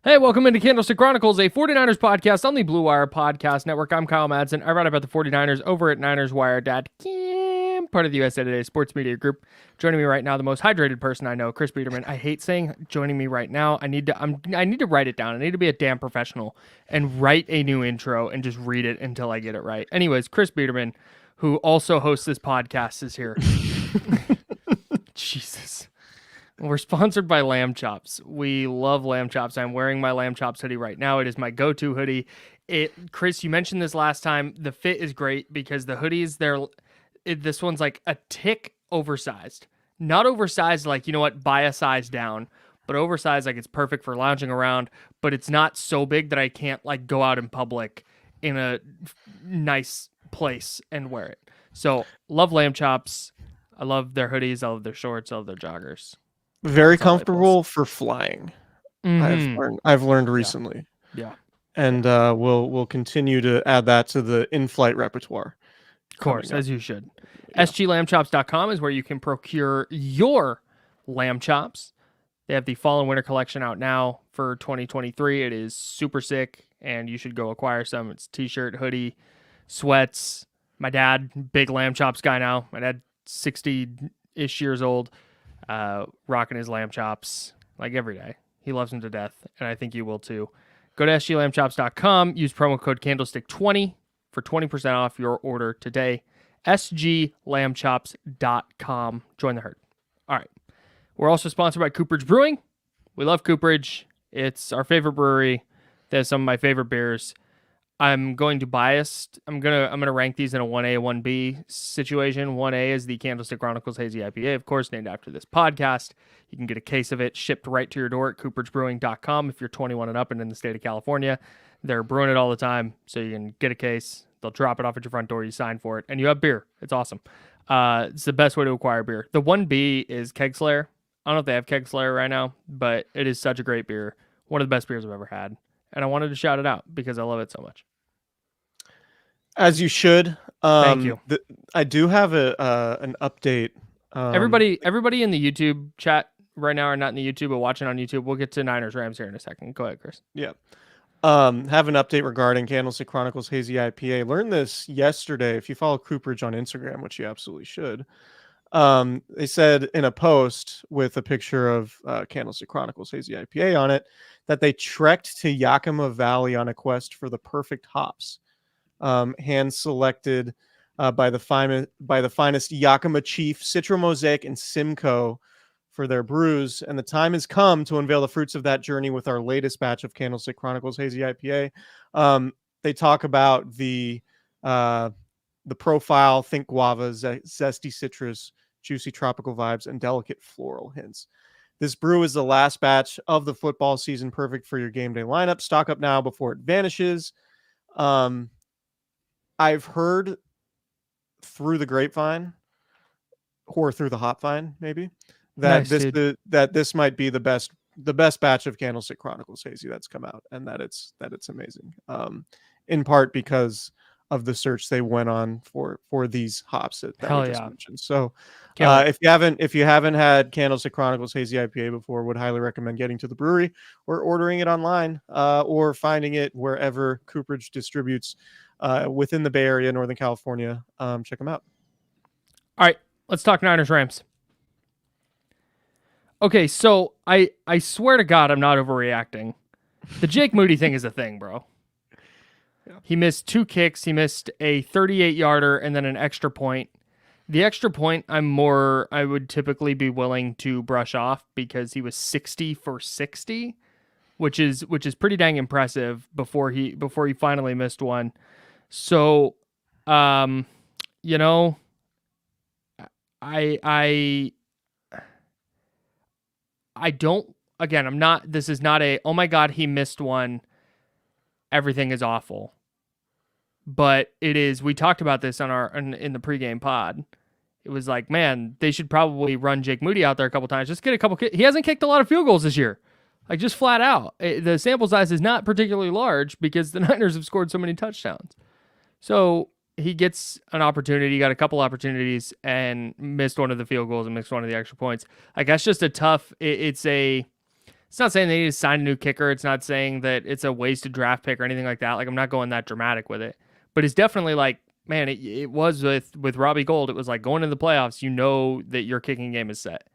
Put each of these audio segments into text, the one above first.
Hey, welcome into Candlestick Chronicles, a 49ers podcast on the Blue Wire Podcast Network. I'm Kyle Madson. I write about the 49ers over at NinersWire.com, part of the USA Today Sports Media Group. Joining me right now, the most hydrated person I know, Chris Biderman. I hate saying joining me right now. I need to write it down. I need to be a damn professional and write a new intro and just read it until I get it right. Anyways, Chris Biderman, who also hosts this podcast, is here. Jesus. We're sponsored by Lamb Chops. We love Lamb Chops. I'm wearing my Lamb Chops hoodie right now. It is my go-to hoodie. Chris, you mentioned this last time. The fit is great because the hoodies, this one's like a tick oversized. Not oversized like, you know what, buy a size down, but oversized like it's perfect for lounging around, but it's not so big that I can't like go out in public in a nice place and wear it. So, love Lamb Chops. I love their hoodies. I love their shorts. I love their joggers. Very comfortable for flying. Mm-hmm. I've learned recently. Yeah. And we'll continue to add that to the in-flight repertoire. Of course, as you should. Yeah. SGLambchops.com is where you can procure your lamb chops. They have the fall and winter collection out now for 2023. It is super sick, and you should go acquire some. It's t-shirt, hoodie, sweats. My dad, big lamb chops guy now. My dad, 60-ish years old. Rocking his lamb chops like every day. He loves them to death, and I think you will too. Go to sglambchops.com, use promo code candlestick20 for 20% off your order today. sglambchops.com. Join the herd. All right. We're also sponsored by Cooperage Brewing. We love Cooperage. It's our favorite brewery. They have some of my favorite beers. I'm going to bias. I'm gonna rank these in a 1A, 1B situation. 1A is the Candlestick Chronicles Hazy IPA, of course, named after this podcast. You can get a case of it shipped right to your door at cooperagebrewing.com if you're 21 and up and in the state of California. They're brewing it all the time, so you can get a case. They'll drop it off at your front door. You sign for it, and you have beer. It's awesome. It's the best way to acquire beer. The 1B is Keg Slayer. I don't know if they have Keg Slayer right now, but it is such a great beer. One of the best beers I've ever had. And I wanted to shout it out because I love it so much. As you should. Thank you. I do have an update. Everybody in the YouTube chat right now are not in the YouTube, but watching on YouTube. We'll get to Niners Rams here in a second. Go ahead, Chris. Yeah. Have an update regarding Candlestick Chronicles Hazy IPA. Learned this yesterday. If you follow Cooperage on Instagram, which you absolutely should. They said in a post with a picture of Candlestick Chronicles Hazy IPA on it that they trekked to Yakima Valley on a quest for the perfect hops, hand selected by the finest Yakima Chief, Citra Mosaic, and Simcoe for their brews. And the time has come to unveil the fruits of that journey with our latest batch of Candlestick Chronicles Hazy IPA. They talk about the profile, think guava, zesty citrus, juicy tropical vibes, and delicate floral hints. This brew is the last batch of the football season, perfect for your game day lineup. Stock up now before it vanishes. I've heard through the grapevine, or through the hopvine, maybe, that this might be the best batch of Candlestick Chronicles Hazy that's come out, and that it's amazing. In part because of the search they went on for these hops that we just mentioned. So if you haven't had Candlestick Chronicles Hazy IPA before, would highly recommend getting to the brewery or ordering it online, or finding it wherever Cooperage distributes within the Bay Area, Northern California. Check them out. All right, let's talk Niners Rams. Okay, so I swear to God I'm not overreacting. The Jake Moody thing is a thing, bro. Yeah. He missed 2 kicks. He missed a 38-yarder and then an extra point. The extra point I would typically be willing to brush off because he was 60 for 60, which is pretty dang impressive before he finally missed one. So, you know, I don't, again, I'm not, this is not a, oh my God, he missed one, everything is awful. But it is, we talked about this in the pregame pod. It was like, man, they should probably run Jake Moody out there a couple times. Just get a couple, he hasn't kicked a lot of field goals this year. Like, just flat out. The sample size is not particularly large because the Niners have scored so many touchdowns. So he gets an opportunity, got a couple opportunities, and missed one of the field goals and missed one of the extra points. Like, that's just a tough, It's not saying they need to sign a new kicker. It's not saying that it's a wasted draft pick or anything like that. Like, I'm not going that dramatic with it. But it's definitely like, man, it was with Robbie Gould. It was like going into the playoffs, you know that your kicking game is set.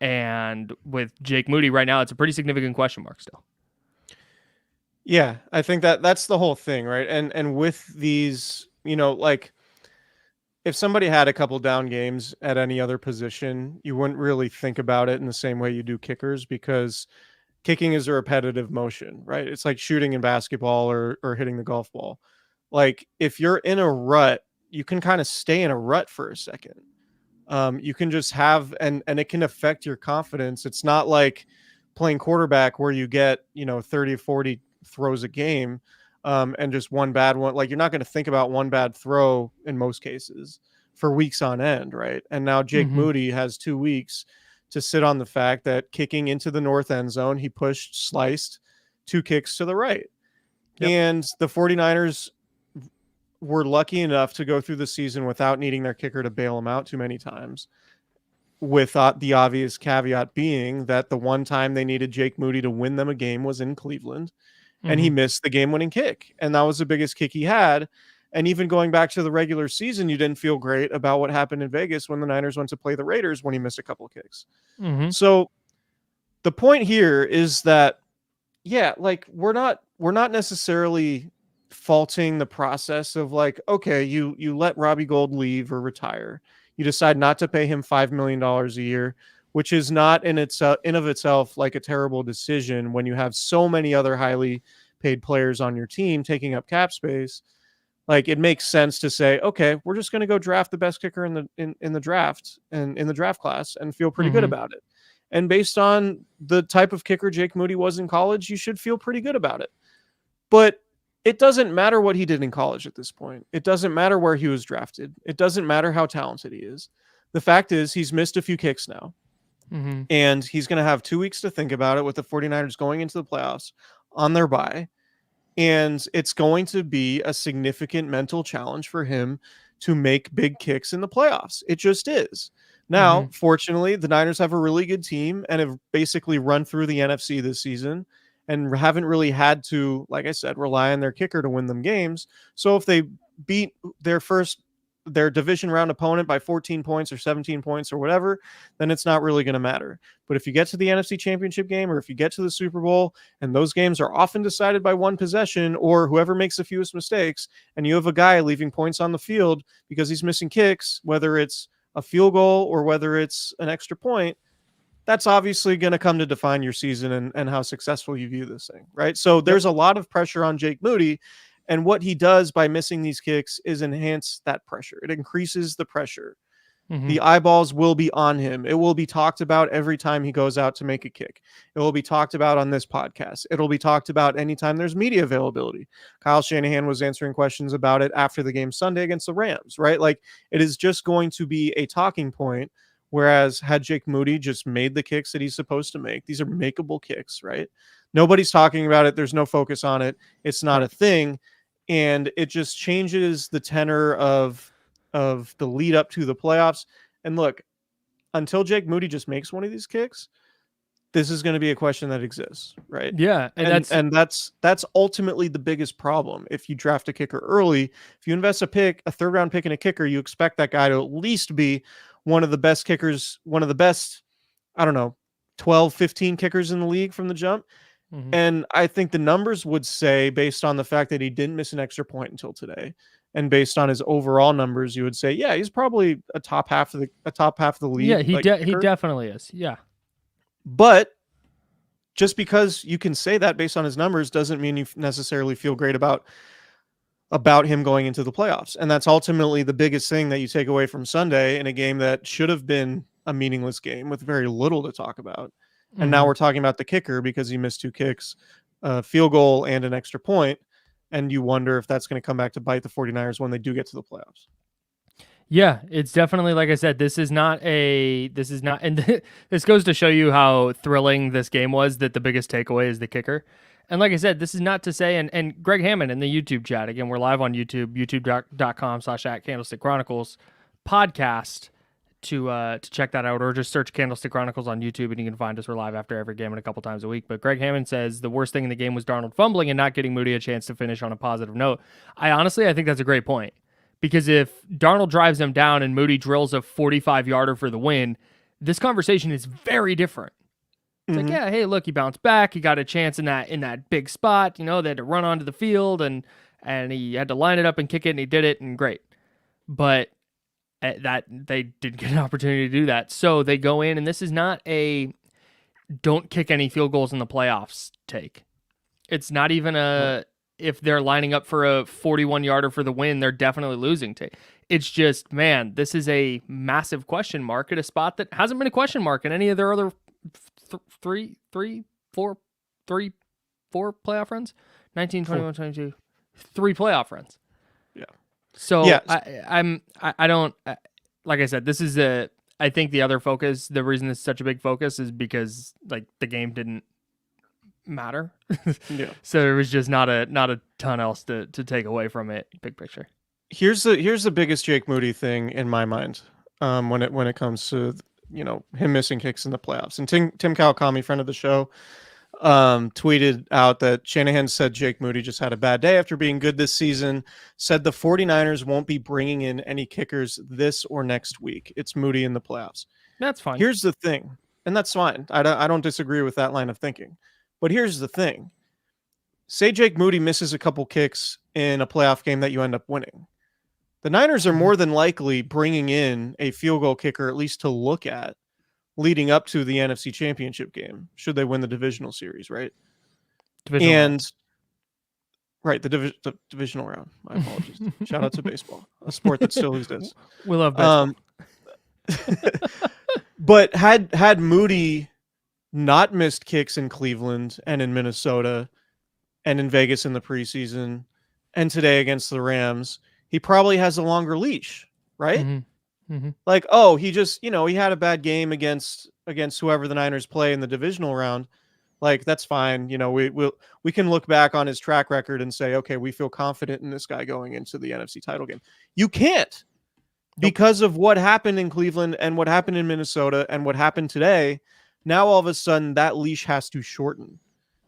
And with Jake Moody right now, it's a pretty significant question mark still. Yeah, I think that's the whole thing, right? And with these, like if somebody had a couple down games at any other position, you wouldn't really think about it in the same way you do kickers, because kicking is a repetitive motion, right? It's like shooting in basketball or hitting the golf ball. Like if you're in a rut, you can kind of stay in a rut for a second. You can just have, and it can affect your confidence. It's not like playing quarterback where you get 30 or 40 throws a game, and just one bad one. Like you're not going to think about one bad throw in most cases for weeks on end, right? And now Jake Moody has 2 weeks to sit on the fact that kicking into the north end zone, he sliced 2 kicks to the right. Yep. And the 49ers were lucky enough to go through the season without needing their kicker to bail them out too many times, with the obvious caveat being that the one time they needed Jake Moody to win them a game was in Cleveland, and he missed the game-winning kick, and that was the biggest kick he had. And even going back to the regular season, you didn't feel great about what happened in Vegas when the Niners went to play the Raiders when he missed a couple of kicks. So the point here is that, yeah, like we're not necessarily faulting the process of like, okay, you let Robbie Gould leave or retire. You decide not to pay him $5 million a year, which is not in of itself like a terrible decision when you have so many other highly paid players on your team taking up cap space. Like it makes sense to say, okay, we're just going to go draft the best kicker in the draft and in the draft class and feel pretty good about it. And based on the type of kicker Jake Moody was in college, you should feel pretty good about it. But it doesn't matter what he did in college at this point. It doesn't matter where he was drafted. It doesn't matter how talented he is. The fact is he's missed a few kicks now. And he's going to have 2 weeks to think about it with the 49ers going into the playoffs on their bye. And it's going to be a significant mental challenge for him to make big kicks in the playoffs. It just is. Now, fortunately, the Niners have a really good team and have basically run through the NFC this season and haven't really had to, like I said, rely on their kicker to win them games. So if they beat their division round opponent by 14 points or 17 points or whatever, then it's not really going to matter. But if you get to the NFC Championship game or if you get to the Super Bowl, and those games are often decided by one possession or whoever makes the fewest mistakes, and you have a guy leaving points on the field because he's missing kicks, whether it's a field goal or whether it's an extra point, that's obviously going to come to define your season and how successful you view this thing, right? So there's a lot of pressure on Jake Moody. And what he does by missing these kicks is enhance that pressure. It increases the pressure. The eyeballs will be on him. It will be talked about every time he goes out to make a kick. It will be talked about on this podcast. It'll be talked about anytime there's media availability. Kyle Shanahan was answering questions about it after the game Sunday against the Rams, right? Like it is just going to be a talking point. Whereas had Jake Moody just made the kicks that he's supposed to make, these are makeable kicks, right? Nobody's talking about it. There's no focus on it. It's not a thing. And it just changes the tenor of the lead up to the playoffs. And look, until Jake Moody just makes one of these kicks, this is going to be a question that exists, right? Yeah, and that's ultimately the biggest problem. If you draft a kicker early, if you invest a 3rd round pick in a kicker, you expect that guy to at least be one of the best kickers, one of the best, 12, 15 kickers in the league from the jump. And I think the numbers would say, based on the fact that he didn't miss an extra point until today, and based on his overall numbers, you would say, yeah, he's probably a top half of the league. Yeah, he definitely is. Yeah. But just because you can say that based on his numbers doesn't mean you necessarily feel great about him going into the playoffs. And that's ultimately the biggest thing that you take away from Sunday in a game that should have been a meaningless game with very little to talk about. And now we're talking about the kicker because he missed 2 kicks, a field goal and an extra point. And you wonder if that's going to come back to bite the 49ers when they do get to the playoffs. Yeah, it's definitely, like I said, this is not, and this goes to show you how thrilling this game was, that the biggest takeaway is the kicker. And like I said, this is not to say, and Greg Hammond in the YouTube chat, again, we're live on YouTube, youtube.com/@Candlestick Chronicles podcast, to check that out, or just search Candlestick Chronicles on YouTube, and you can find us. We're live after every game and a couple times a week. But Greg Hammond says the worst thing in the game was Darnold fumbling and not getting Moody a chance to finish on a positive note. I think that's a great point, because if Darnold drives them down and Moody drills a 45-yarder for the win, this conversation is very different. It's like, yeah, hey, look, he bounced back. He got a chance in that big spot. They had to run onto the field, and he had to line it up and kick it, and he did it, and great. But that they didn't get an opportunity to do that. So they go in, and this is not a don't kick any field goals in the playoffs take. It's not even if they're lining up for a 41-yarder for the win, they're definitely losing take. It's just, man, this is a massive question mark at a spot that hasn't been a question mark in any of their other four playoff runs. 19, 21, 22. 3 playoff runs. Yeah. So yeah. I don't, like I said, this is I think the other focus, the reason it's such a big focus is because like the game didn't matter. Yeah. So there was just not a ton else to take away from it, big picture. Here's the biggest Jake Moody thing in my mind, when it comes to him missing kicks in the playoffs. And Tim Kawakami, friend of the show, tweeted out that Shanahan said Jake Moody just had a bad day after being good this season, said the 49ers won't be bringing in any kickers this or next week. It's Moody in the playoffs. That's fine. Here's the thing, and that's fine. I don't disagree with that line of thinking. But here's the thing. Say Jake Moody misses a couple kicks in a playoff game that you end up winning. The Niners are more than likely bringing in a field goal kicker, at least to look at, leading up to the NFC Championship game, should they win the divisional series, right? Right, the divisional round. My apologies. Shout out to baseball, a sport that still exists. We love baseball. But had Moody not missed kicks in Cleveland and in Minnesota and in Vegas in the preseason and today against the Rams, he probably has a longer leash, right? Mm-hmm. Mm-hmm. Like, oh, he just, he had a bad game against whoever the Niners play in the divisional round. Like, that's fine. We can look back on his track record and say, okay, we feel confident in this guy going into the NFC title game. You can't, because of what happened in Cleveland and what happened in Minnesota and what happened today. Now, all of a sudden, that leash has to shorten.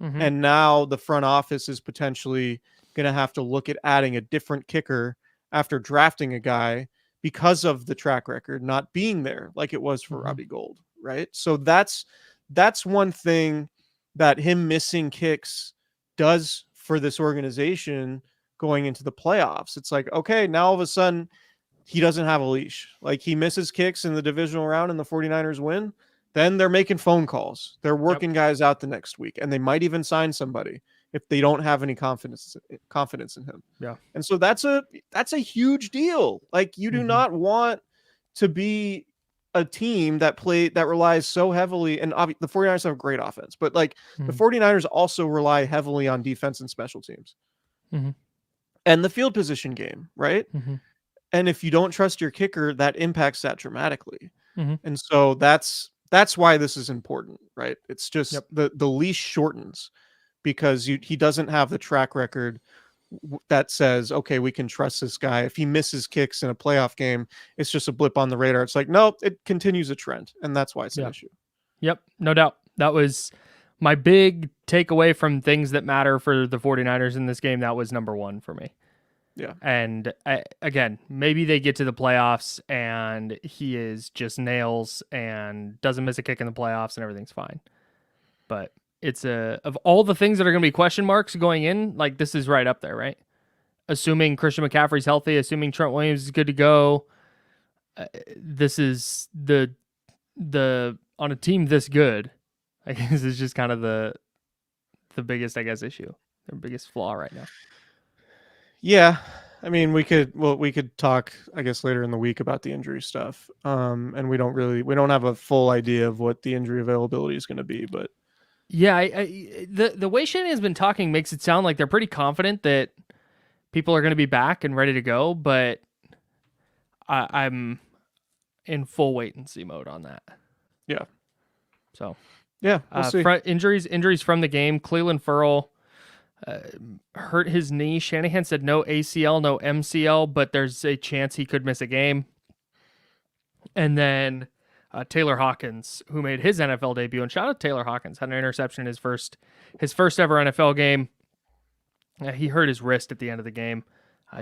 Mm-hmm. And now the front office is potentially going to have to look at adding a different kicker after drafting a guy because of the track record not being there like it was for Robbie Gould, right? So that's one thing that him missing kicks does for this organization going into the playoffs. It's like, okay, now all of a sudden he doesn't have a leash. Like, he misses kicks in the divisional round and the 49ers win. Then they're making phone calls. They're working guys out the next week, and they might even sign somebody if they don't have any confidence in him. Yeah. And so that's a huge deal. Like, you do not want to be a team that relies so heavily, and the 49ers have a great offense, but like the 49ers also rely heavily on defense and special teams. Mm-hmm. And the field position game, right? Mm-hmm. And if you don't trust your kicker, that impacts that dramatically. Mm-hmm. And so that's why this is important, right? It's just the leash shortens because he doesn't have the track record that says, okay, we can trust this guy. If he misses kicks in a playoff game, it's just a blip on the radar. It's like, no, it continues a trend, and that's why it's an issue. Yep, no doubt. That was my big takeaway from things that matter for the 49ers in this game. That was number one for me. Yeah. And again, maybe they get to the playoffs and he is just nails and doesn't miss a kick in the playoffs and everything's fine. But it's of all the things that are going to be question marks going in, like, this is right up there, right? Assuming Christian McCaffrey's healthy, assuming Trent Williams is good to go. This is the on a team this good, I guess, is just kind of the biggest, I guess, issue, their biggest flaw right now. Yeah, I mean, we could talk, I guess, later in the week about the injury stuff. And we don't have a full idea of what the injury availability is going to be, but yeah, the way Shanahan's been talking makes it sound like they're pretty confident that people are going to be back and ready to go, but I'm in full wait and see mode on that. Yeah. So yeah, we'll see. Injuries from the game. Cleveland Ferrell hurt his knee. Shanahan said no ACL, no MCL, but there's a chance he could miss a game. And then Taylor Hawkins, who made his NFL debut, and shout out to Taylor Hawkins, had an interception in his first ever NFL game. He hurt his wrist at the end of the game.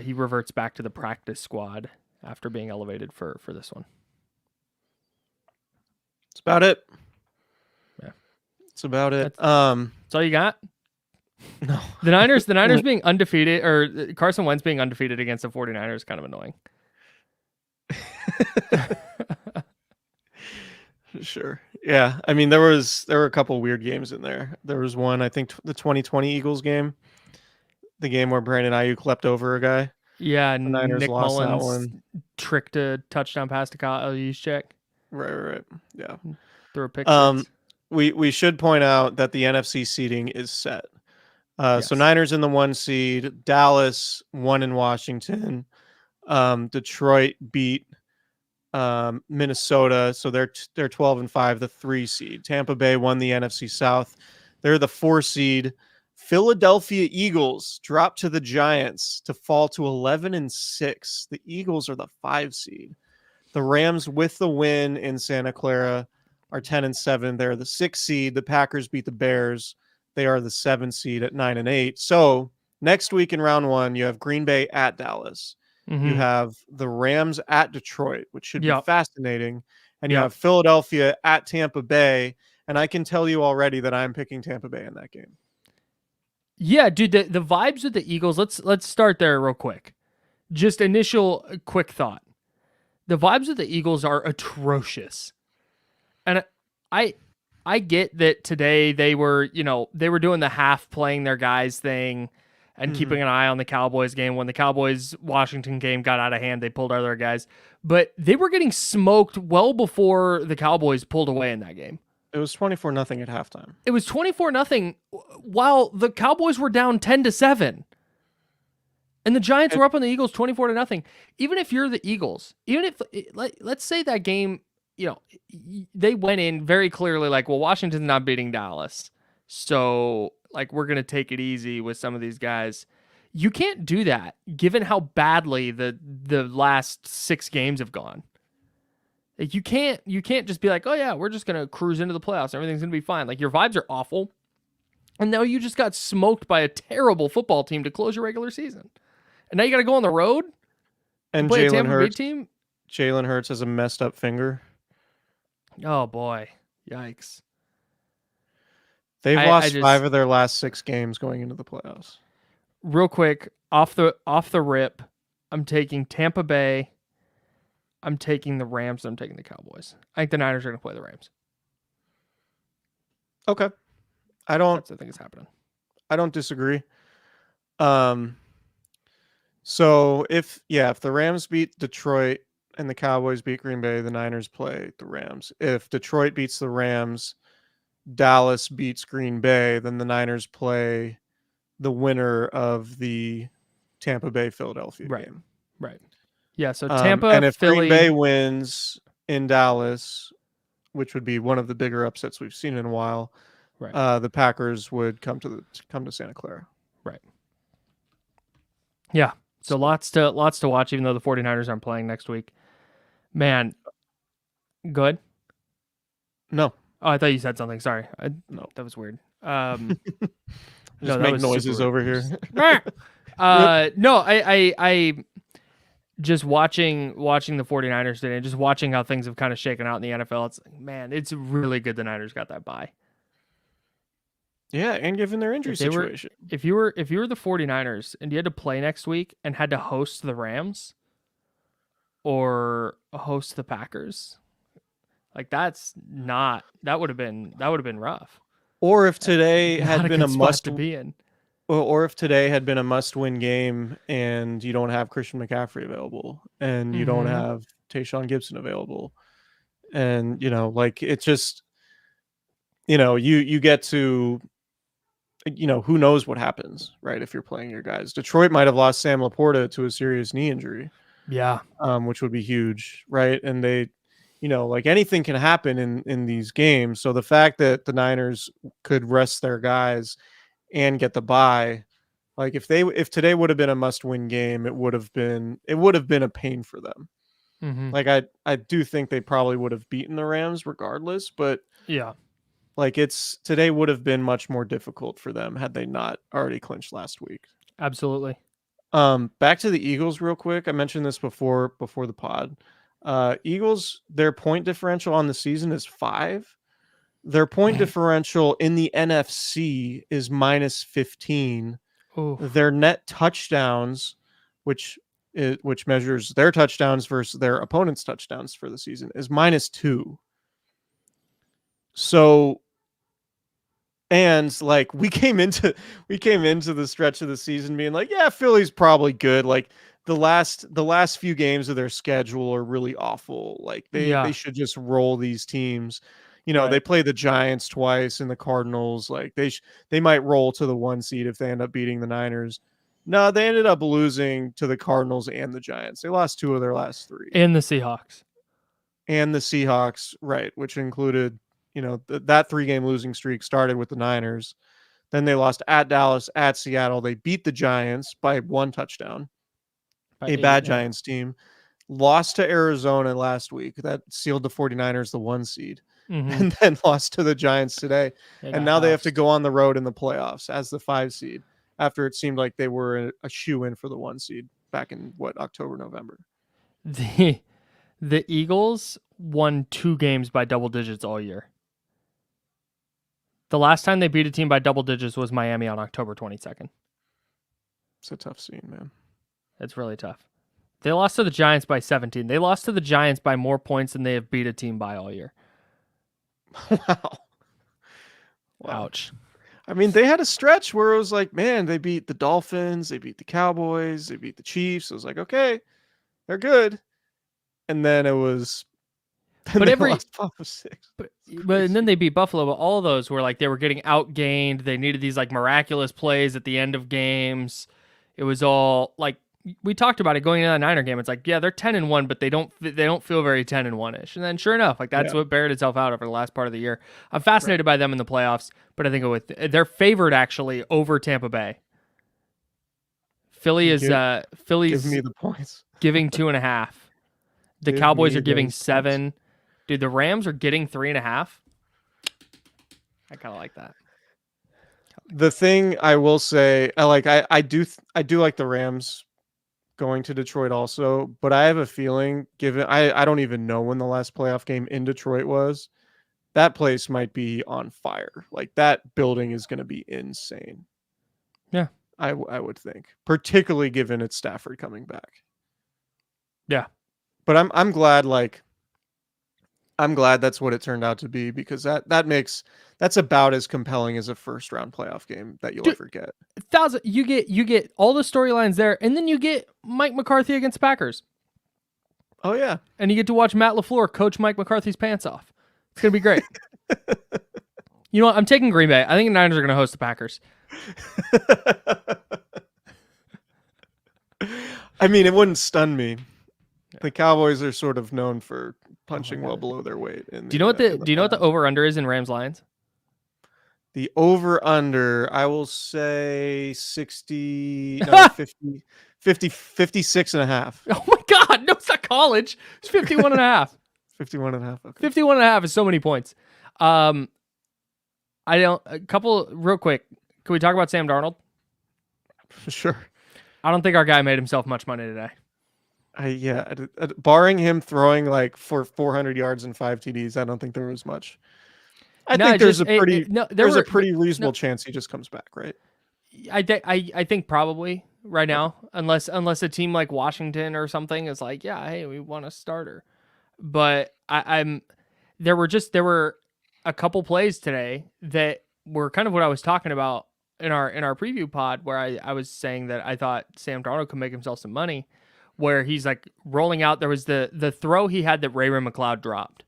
He reverts back to the practice squad after being elevated for this one. That's about it. Yeah. That's about it. That's all you got? No. The Niners being undefeated, or Carson Wentz being undefeated against the 49ers is kind of annoying. Sure. Yeah. I mean, there were a couple weird games in there. There was one, I think, the 2020 Eagles game, the game where Brandon Ayuk leapt over a guy. Yeah, The Niners Nick lost that Mullins one. tricked a touchdown pass to Kyle Juszczyk. Right. Yeah. Through a pick. We should point out that the NFC seeding is set. Yes. So Niners in the 1 seed, Dallas 1 in Washington, Detroit beat Minnesota, so they're 12-5, the 3 seed. Tampa Bay won the NFC South. They're the 4 seed. Philadelphia Eagles dropped to the Giants to fall to 11-6. The Eagles are the 5 seed. The Rams, with the win in Santa Clara, are 10-7. They're the 6 seed. The Packers beat the Bears. They are the 7 seed at 9-8. So next week in round 1, you have Green Bay at Dallas. Mm-hmm. You have the Rams at Detroit, which should be fascinating. And you Yep. have Philadelphia at Tampa Bay. And I can tell you already that I'm picking Tampa Bay in that game. Yeah, dude, the vibes with the Eagles, let's start there real quick. Just initial quick thought. The vibes of the Eagles are atrocious. And I get that today they were doing the half playing their guys thing and keeping an eye on the Cowboys game. When the Cowboys Washington game got out of hand, they pulled out their guys. But they were getting smoked well before the Cowboys pulled away in that game. It was 24-0 at halftime. It was 24-0 while the Cowboys were down 10-7. And the Giants were up on the Eagles 24-0. Even if you're the Eagles, even if let's say that game, they went in very clearly like, well, Washington's not beating Dallas. So like, we're going to take it easy with some of these guys. You can't do that given how badly the last 6 games have gone. Like, you can't just be like, oh yeah, we're just going to cruise into the playoffs. Everything's going to be fine. Like, your vibes are awful. And now you just got smoked by a terrible football team to close your regular season. And now you got to go on the road and play a Jalen Tampa Bay Hurts. team. Jalen Hurts has a messed up finger. Oh boy. Yikes. They've lost 5 of their last 6 games going into the playoffs. Real quick, off the rip, I'm taking Tampa Bay. I'm taking the Rams. I'm taking the Cowboys. I think the Niners are going to play the Rams. Okay. I think it's happening. I don't disagree. So if the Rams beat Detroit and the Cowboys beat Green Bay, the Niners play the Rams. If Detroit beats the Rams, Dallas beats Green Bay, then the Niners play the winner of the Tampa Bay Philadelphia game. Right. Yeah, so Tampa, and if Philly, Green Bay wins in Dallas, which would be one of the bigger upsets we've seen in a while, right. The Packers would come to Santa Clara. Right. Yeah. So lots to watch, even though the 49ers aren't playing next week. Man, good. No. Oh, I thought you said something. Sorry. No, that was weird. Just make noises over here. No, I just watching the 49ers today and just watching how things have kind of shaken out in the NFL. It's like, man, it's really good the Niners got that bye. Yeah, and given their injury situation. If you were the 49ers and you had to play next week and had to host the Rams or host the Packers, like that would have been rough. Or if today had been a must to be in. Or if today had been a must-win game and you don't have Christian McCaffrey available and you don't have Tayshaun Gibson available, and it's just you get to who knows what happens, right? If you're playing your guys, Detroit might have lost Sam Laporta to a serious knee injury, which would be huge, right? And they, anything can happen in these games. So the fact that the Niners could rest their guys and get the bye, like if today would have been a must-win game, it would have been a pain for them. Mm-hmm. Like I do think they probably would have beaten the Rams regardless, but Yeah, like today would have been much more difficult for them had they not already clinched last week. absolutely. Back to the Eagles real quick. I mentioned this before the pod. Eagles, their point differential on the season is 5. Their point differential in the NFC is -15. Oof. Their net touchdowns, which measures their touchdowns versus their opponent's touchdowns for the season, is -2. So, and like we came into the stretch of the season being like, yeah, Philly's probably good. Like the last few games of their schedule are really awful. Like they Yeah, should just roll these teams. They right. play the Giants twice and the Cardinals. Like they might roll to the 1 seed if they end up beating the Niners. No, they ended up losing to the Cardinals and the Giants. They lost 2 of their last 3. And the Seahawks. And the Seahawks, right, which included, that 3-game losing streak started with the Niners. Then they lost at Dallas, at Seattle. They beat the Giants by 1 touchdown, By a 8. bad Yeah. Giants team. Lost to Arizona last week. That sealed the 49ers the 1 seed. Mm-hmm. And then lost to the Giants today. They And got now they have to housed. go on the road in the playoffs as the 5 seed after it seemed like they were a shoe-in for the 1 seed back in, October, November. The the Eagles won 2 games by double digits all year. The last time they beat a team by double digits was Miami on October 22nd. It's a tough scene, man. It's really tough. They lost to the Giants by 17. They lost to the Giants by more points than they have beat a team by all year. Wow. Ouch. I mean, they had a stretch where it was like, man, they beat the Dolphins, they beat the Cowboys, they beat the Chiefs. It was like, okay, they're good. And then it was, But they every lost 5 of 6. but and then they beat Buffalo, but all of those were like they were getting outgained. They needed these like miraculous plays at the end of games. It was all like we talked about it going into that Niner game. It's like, yeah, they're 10-1, but they don't feel very 10-1-ish. And then sure enough, like that's Yeah. what bared itself out over the last part of the year. I'm fascinated by them in the playoffs, but I think they're favored actually over Tampa Bay. Philly is Give Philly's me the points. giving 2.5. The Give Cowboys me are giving those 7. Dude, the Rams are getting 3.5. I kind of like that. The thing I will say, I do like the Rams going to Detroit also, but I have a feeling, given I don't even know when the last playoff game in Detroit was, that place might be on fire. Like that building is going to be insane. Yeah. I would think, particularly given it's Stafford coming back. Yeah. But I'm glad that's what it turned out to be, because that's about as compelling as a first round playoff game that you'll ever get. You get all the storylines there, and then you get Mike McCarthy against the Packers. Oh yeah. And you get to watch Matt LaFleur coach Mike McCarthy's pants off. It's gonna be great. You know what? I'm taking Green Bay. I think the Niners are gonna host the Packers. I mean, it wouldn't stun me. The Cowboys are sort of known for punching well below their weight. Do you know what the over under is in Rams Lions? The over under, I will say 60, no, 50, 56 and a half. Oh my God, no, it's not college. It's 51.5. 51 and a half. Okay. 51.5 is so many points. A couple real quick. Can we talk about Sam Darnold? Sure. I don't think our guy made himself much money today. Barring him throwing like for 400 yards and 5 TDs, I don't think there was much. I think there's a pretty reasonable chance he just comes back, right? I think probably right now, unless a team like Washington or something is like, yeah, hey, we want a starter. But there were a couple plays today that were kind of what I was talking about in our preview pod, where I was saying that I thought Sam Darnold could make himself some money, where he's like rolling out. There was the throw he had that Ray McLeod dropped,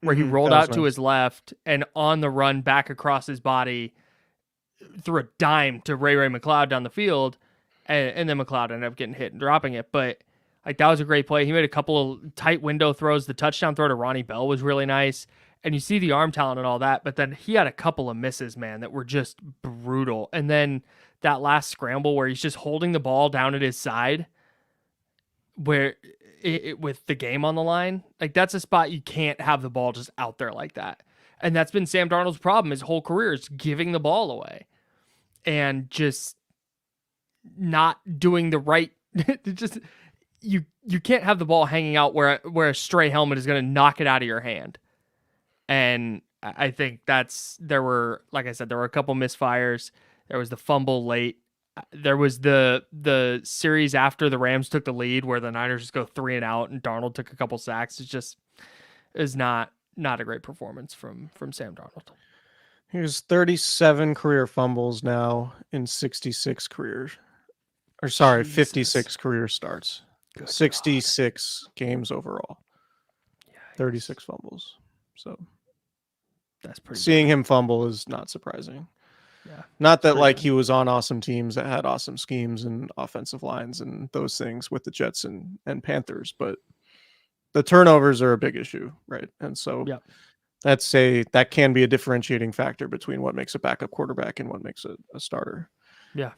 where he rolled out to his left and on the run back across his body threw a dime to Ray McLeod down the field, and then McLeod ended up getting hit and dropping it. But like that was a great play. He made a couple of tight window throws. The touchdown throw to Ronnie Bell was really nice. And you see the arm talent and all that, but then he had a couple of misses, man, that were just brutal. And then that last scramble where he's just holding the ball down at his side, where with the game on the line. Like, that's a spot you can't have the ball just out there like that. And that's been Sam Darnold's problem his whole career, is giving the ball away and just not doing the right. Just you can't have the ball hanging out where a stray helmet is going to knock it out of your hand. And I think there were, like I said, there were a couple misfires. There was the fumble late. There was the series after the Rams took the lead where the Niners just go 3 and out and Darnold took a couple sacks. It just is not a great performance from Sam Darnold. Here's 37 career fumbles now in 66 careers. Or sorry, Jesus. 56 career starts. Good 66 games overall. Yikes. 36 fumbles. So that's pretty seeing him fumble is not surprising. Yeah. Not that like he was on awesome teams that had awesome schemes and offensive lines and those things with the Jets and Panthers, but the turnovers are a big issue, right? And so that can be a differentiating factor between what makes a backup quarterback and what makes a starter. Yeah.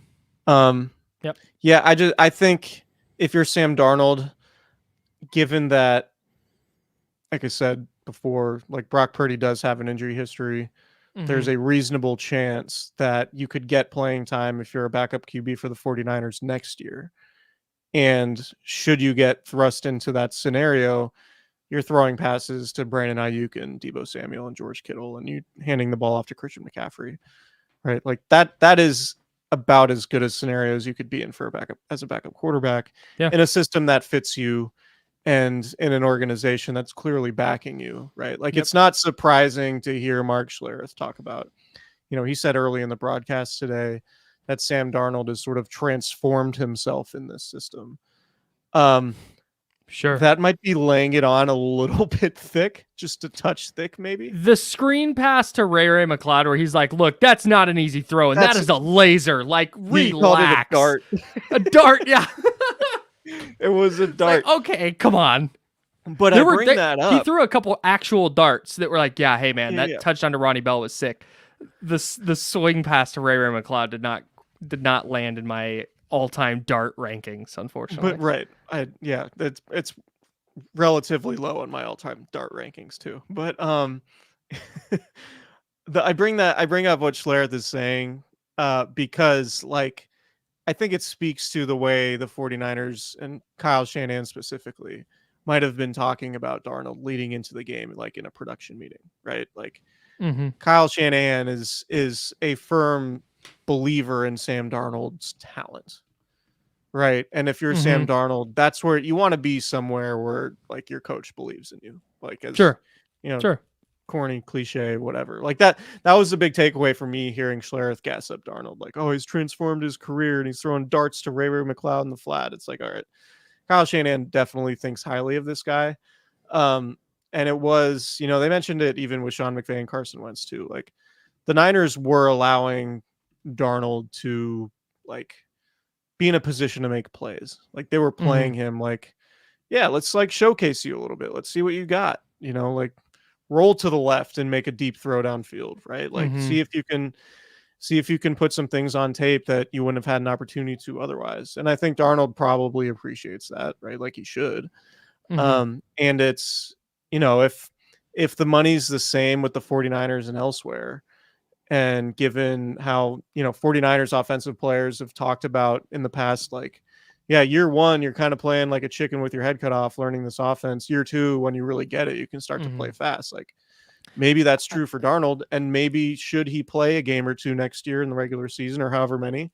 Yeah, I think if you're Sam Darnold, given that, like I said before, like Brock Purdy does have an injury history, there's a reasonable chance that you could get playing time if you're a backup QB for the 49ers next year. And should you get thrust into that scenario, you're throwing passes to Brandon Ayuk and Deebo Samuel and George Kittle, and you handing the ball off to Christian McCaffrey, right? Like that is about as good a scenario as you could be in for a backup quarterback in a system that fits you and in an organization that's clearly backing you, right? Like it's not surprising to hear Mark Schlereth talk about, he said early in the broadcast today that Sam Darnold has sort of transformed himself in this system. Sure. That might be laying it on a little bit thick, just a touch thick, maybe. The screen pass to Ray McLeod where he's like, look, that's not an easy throw, and that is a laser. Like, relax. He called it a dart. A dart, yeah. It was a dart. Like, okay, come on. But I bring that up. He threw a couple actual darts that were like, yeah, hey, man, that touchdown to Ronnie Bell was sick. The swing pass to Ray McLeod did not land in my all-time dart rankings, unfortunately. But right, it's relatively low on my all-time dart rankings too. But I bring up what Schlereth is saying because like I think it speaks to the way the 49ers and Kyle Shanahan specifically might have been talking about Darnold leading into the game, like in a production meeting, right? Like Kyle Shanahan is a firm believer in Sam Darnold's talent, right? And if you're Sam Darnold, that's where you want to be, somewhere where like your coach believes in you, like as corny cliche, whatever. Like that was a big takeaway for me hearing Schlereth gas up Darnold, like, oh, he's transformed his career and he's throwing darts to Ray McLeod in the flat. It's like, all right, Kyle Shanahan definitely thinks highly of this guy. And it was, they mentioned it even with Sean McVay and Carson Wentz too. Like the Niners were allowing Darnold to like be in a position to make plays. Like they were playing him like, yeah, let's like showcase you a little bit. Let's see what you got, like roll to the left and make a deep throw downfield, right? Like see if you can put some things on tape that you wouldn't have had an opportunity to otherwise. And I think Darnold probably appreciates that, right? Like he should. And it's, if the money's the same with the 49ers and elsewhere, and given how, 49ers offensive players have talked about in the past, like, yeah, year one, you're kind of playing like a chicken with your head cut off, learning this offense. Year two, when you really get it, you can start to play fast. Like maybe that's true for Darnold, and maybe should he play a game or two next year in the regular season or however many,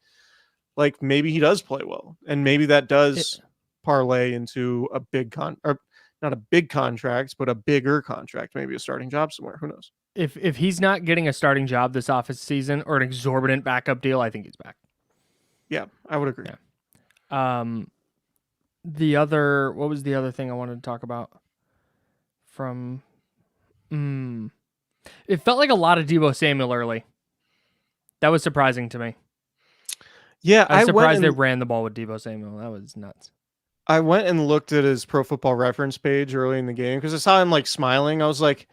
like maybe he does play well, and maybe that does parlay into a big or not a big contract, but a bigger contract, maybe a starting job somewhere. Who knows? If he's not getting a starting job this office season or an exorbitant backup deal, I think he's back. Yeah, I would agree. Yeah. What was the other thing I wanted to talk about? It felt like a lot of Deebo Samuel early. That was surprising to me. Yeah, I was surprised they ran the ball with Deebo Samuel. That was nuts. I went and looked at his Pro Football Reference page early in the game because I saw him like smiling. I was like,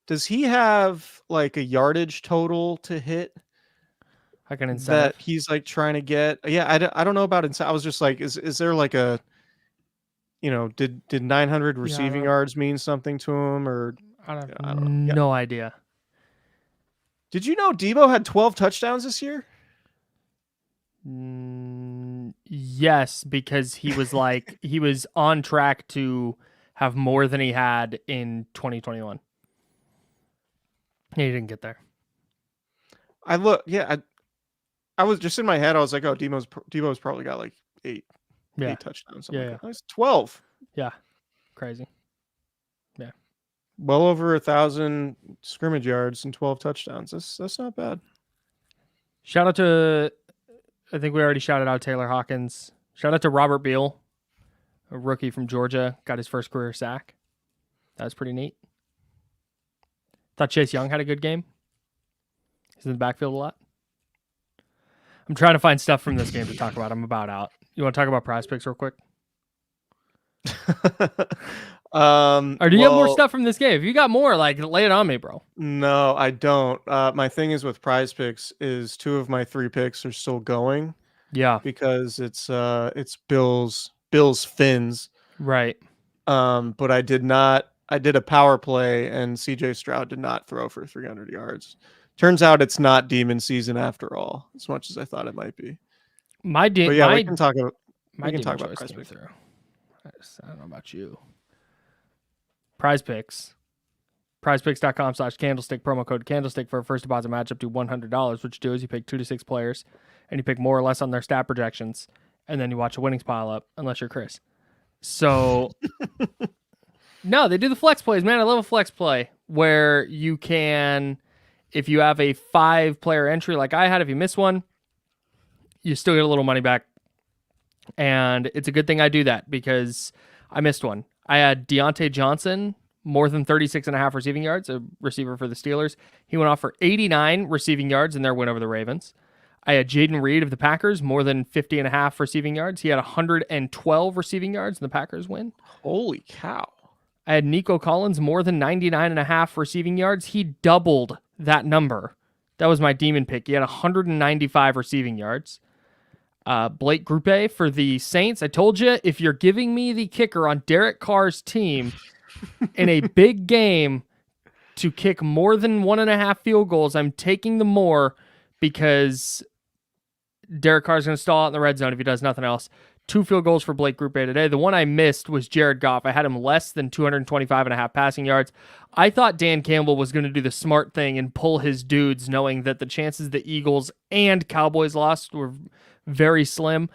does he have like a yardage total to hit? Like an incentive that he's like trying to get? Yeah, I don't know about incentive. I was just like, is there like did 900 Yeah, receiving yards mean something to him, or I have I don't know. Yeah. no idea. Did you know Debo had 12 touchdowns this year? Yes, because he was on track to have more than he had in 2021. He didn't get there. I was just in my head. I was like, oh, Debo's probably got like eight touchdowns. Something like that. It's 12. Yeah, crazy. Well over 1,000 scrimmage yards and 12 touchdowns. That's not bad. Shout out to, I think we already shouted out Taylor Hawkins. Shout out to Robert Beal, a rookie from Georgia, got his first career sack. That was pretty neat. Thought Chase Young had a good game. He's in the backfield a lot. I'm trying to find stuff from this game to talk about. I'm about out. You want to talk about Prize Picks real quick? Or do you have more stuff from this game? If you got more, like, lay it on me, bro. No, I don't. My thing is with Prize Picks is 2 of my 3 picks are still going. Yeah, because it's Bills Fins. Right. But I did a power play and CJ Stroud did not throw for 300 yards. Turns out it's not demon season after all, as much as I thought it might be. We can talk about Prize Picks. I don't know about you. Prize Picks. PrizePicks.com/candlestick, promo code candlestick for a first deposit match up to $100. What you do is you pick 2 to 6 players and you pick more or less on their stat projections, and then you watch the winnings pile up, unless you're Chris. So, no, they do the flex plays, man. I love a flex play where you can, if you have a 5-player entry like I had, if you miss one, you still get a little money back. And it's a good thing I do that because I missed one. I had Deontay Johnson, more than 36.5 receiving yards, a receiver for the Steelers. He went off for 89 receiving yards in their win over the Ravens. I had Jaden Reed of the Packers, more than 50.5 receiving yards. He had 112 receiving yards in the Packers win. Holy cow. I had Nico Collins, more than 99.5 receiving yards. He doubled that number. That was my demon pick. He had 195 receiving yards. Blake Grupe for the Saints. I told you, if you're giving me the kicker on Derek Carr's team in a big game to kick more than 1.5 field goals, I'm taking the more because Derek Carr's going to stall out in the red zone if he does nothing else. 2 field goals for Blake Grupe today. The one I missed was Jared Goff. I had him less than 225.5 passing yards. I thought Dan Campbell was going to do the smart thing and pull his dudes, knowing that the chances the Eagles and Cowboys lost were very slim.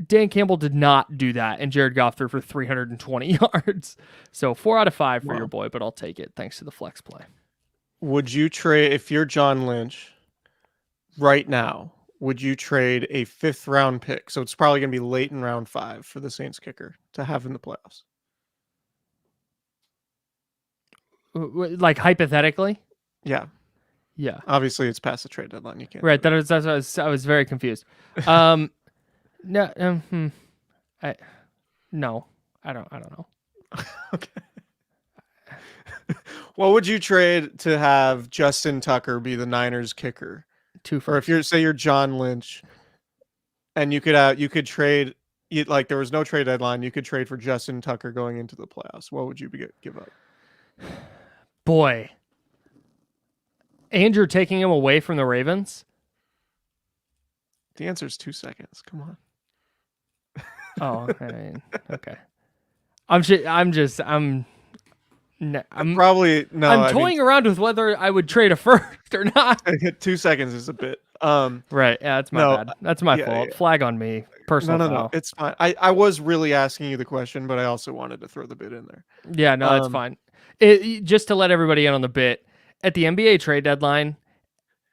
Dan Campbell did not do that, and Jared Goff threw for 320 yards. So 4 out of 5 for your boy, but I'll take it thanks to the flex play. Would you trade, if you're John Lynch right now, would you trade a 5th round pick? So it's probably going to be late in round 5 for the Saints kicker to have in the playoffs. Like hypothetically? Yeah. Yeah. Obviously, it's past the trade deadline. You can't. Right. I was very confused. No. I don't know. Okay. What would you trade to have Justin Tucker be the Niners kicker? 2 Or if you're John Lynch, and you could trade, like there was no trade deadline, you could trade for Justin Tucker going into the playoffs. What would you give up? Boy. And you're taking him away from the Ravens? The answer is 2 seconds. Come on. Oh, I mean, okay. I'm toying around with whether I would trade a first or not. 2 seconds is a bit. Right. Yeah, that's my bad. That's my fault. Yeah. Flag on me. Personal foul. No. It's fine. I was really asking you the question, but I also wanted to throw the bit in there. Yeah, no, that's fine. Just to let everybody in on the bit, at the NBA trade deadline,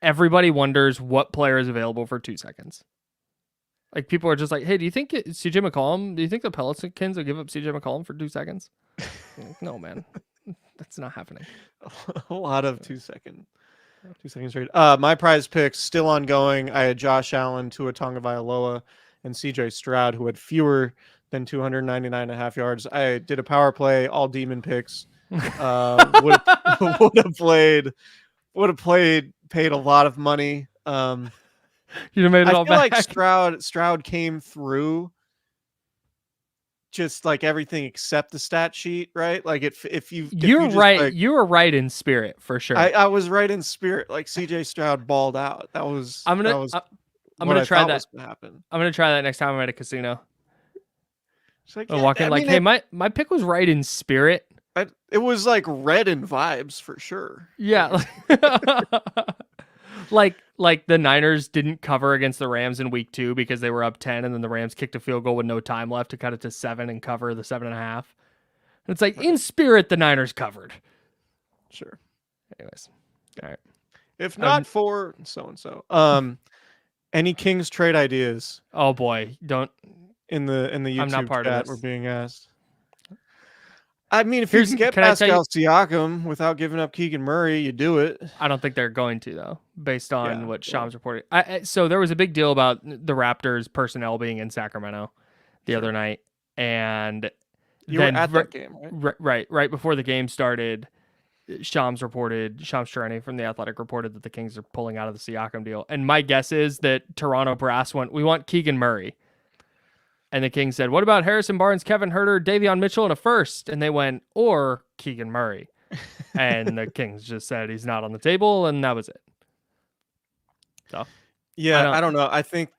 everybody wonders what player is available for 2 seconds. Like, people are just like, hey, do you think CJ McCollum, do you think the Pelicans will give up CJ McCollum for 2 seconds? Like, no, man. That's not happening. A lot of 2 seconds trade. My prize picks still ongoing. I had Josh Allen, Tua Tagovailoa, and CJ Stroud, who had fewer than 299.5 yards. I did a power play, all demon picks. Would have paid a lot of money. You'd have made it all back. I feel like Stroud came through just like everything except the stat sheet, right? Like if you You're just right. like You were right in spirit for sure. I was right in spirit. Like CJ Stroud balled out. That was I'm gonna I'm what gonna I try thought that. was gonna happen. I'm gonna try that next time I'm at a casino. It's like I'll walk in I like, mean hey, my pick was right in spirit. it was like red in vibes for sure. Yeah. Like the Niners didn't cover against the Rams in week 2 because they were up 10, and then the Rams kicked a field goal with no time left to cut it to 7 and cover the 7.5. It's like in spirit the Niners covered. Sure. Anyways, all right. If not for so and so. Any Kings trade ideas Oh boy, don't. in the I'm not YouTube part of chat this. we're being asked? I mean, if you can get can I tell you- Pascal Siakam without giving up Keegan Murray, you do it. I don't think they're going to though, based on Yeah, what well. Shams reported. So there was a big deal about the Raptors personnel being in Sacramento the other night, and You then were at that game, right? right before the game started, Shams Charania from The Athletic reported that the Kings are pulling out of the Siakam deal. And my guess is that Toronto brass went, we want Keegan Murray. And the Kings said, what about Harrison Barnes, Kevin Huerter, Davion Mitchell in a first? And they went, or Keegan Murray. And the Kings just said he's not on the table, and that was it. So yeah, I don't know. I think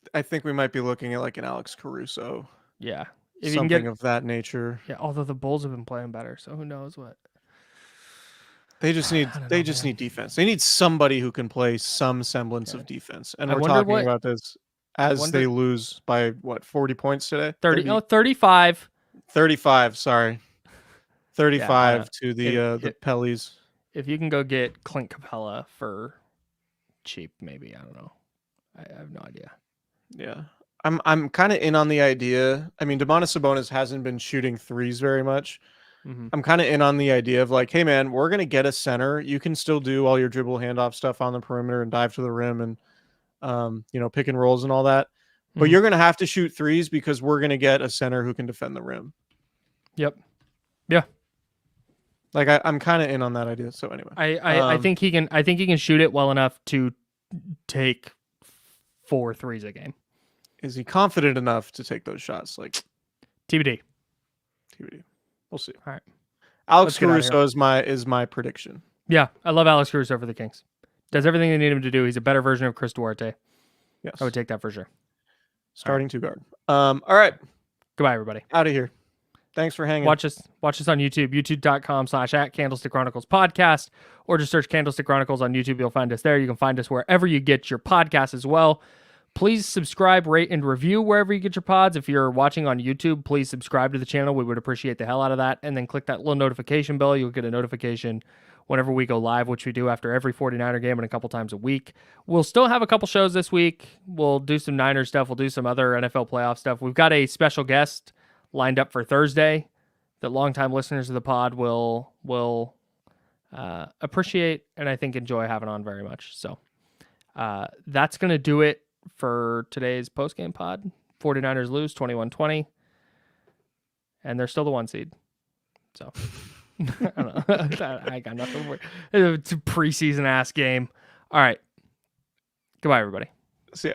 we might be looking at like an Alex Caruso. Yeah. If Something you can get, of that nature. Yeah, although the Bulls have been playing better, so who knows what. They just need need defense. They need somebody who can play some semblance of defense. And we're talking about this as they lose by what, 40 points today? 35. 35, sorry. 35 to the Pellies. If you can go get Clint Capella for cheap, maybe. I don't know. I have no idea. Yeah. I'm kind of in on the idea. I mean, Domantas Sabonis hasn't been shooting threes very much. Mm-hmm. I'm kind of in on the idea of like, hey man, we're gonna get a center. You can still do all your dribble handoff stuff on the perimeter and dive to the rim and pick and rolls and all that. But you're gonna have to shoot threes because we're gonna get a center who can defend the rim. Yep. Yeah. Like I'm kind of in on that idea. So anyway, I think he can. I think he can shoot it well enough to take 4 threes a game. Is he confident enough to take those shots? Like TBD. We'll see. All right. Alex Caruso is my prediction. Yeah, I love Alex Caruso for the Kings. Does everything they need him to do. He's a better version of Chris Duarte. Yes, I would take that for sure. Starting two guard. All right. Goodbye, everybody. Out of here. Thanks for hanging. Watch us on YouTube, youtube.com/@Candlestick Chronicles podcast, or just search Candlestick Chronicles on YouTube. You'll find us there. You can find us wherever you get your podcasts as well. Please subscribe, rate, and review wherever you get your pods. If you're watching on YouTube, please subscribe to the channel. We would appreciate the hell out of that. And then click that little notification bell. You'll get a notification whenever we go live, which we do after every 49er game and a couple times a week. We'll still have a couple shows this week. We'll do some Niners stuff. We'll do some other NFL playoff stuff. We've got a special guest lined up for Thursday that longtime listeners of the pod will appreciate and I think enjoy having on very much. So that's going to do it for today's postgame pod. 49ers lose 21-20, and they're still the 1 seed. So I don't know. I got nothing more. It's a preseason ass game. All right. Goodbye, everybody. See ya.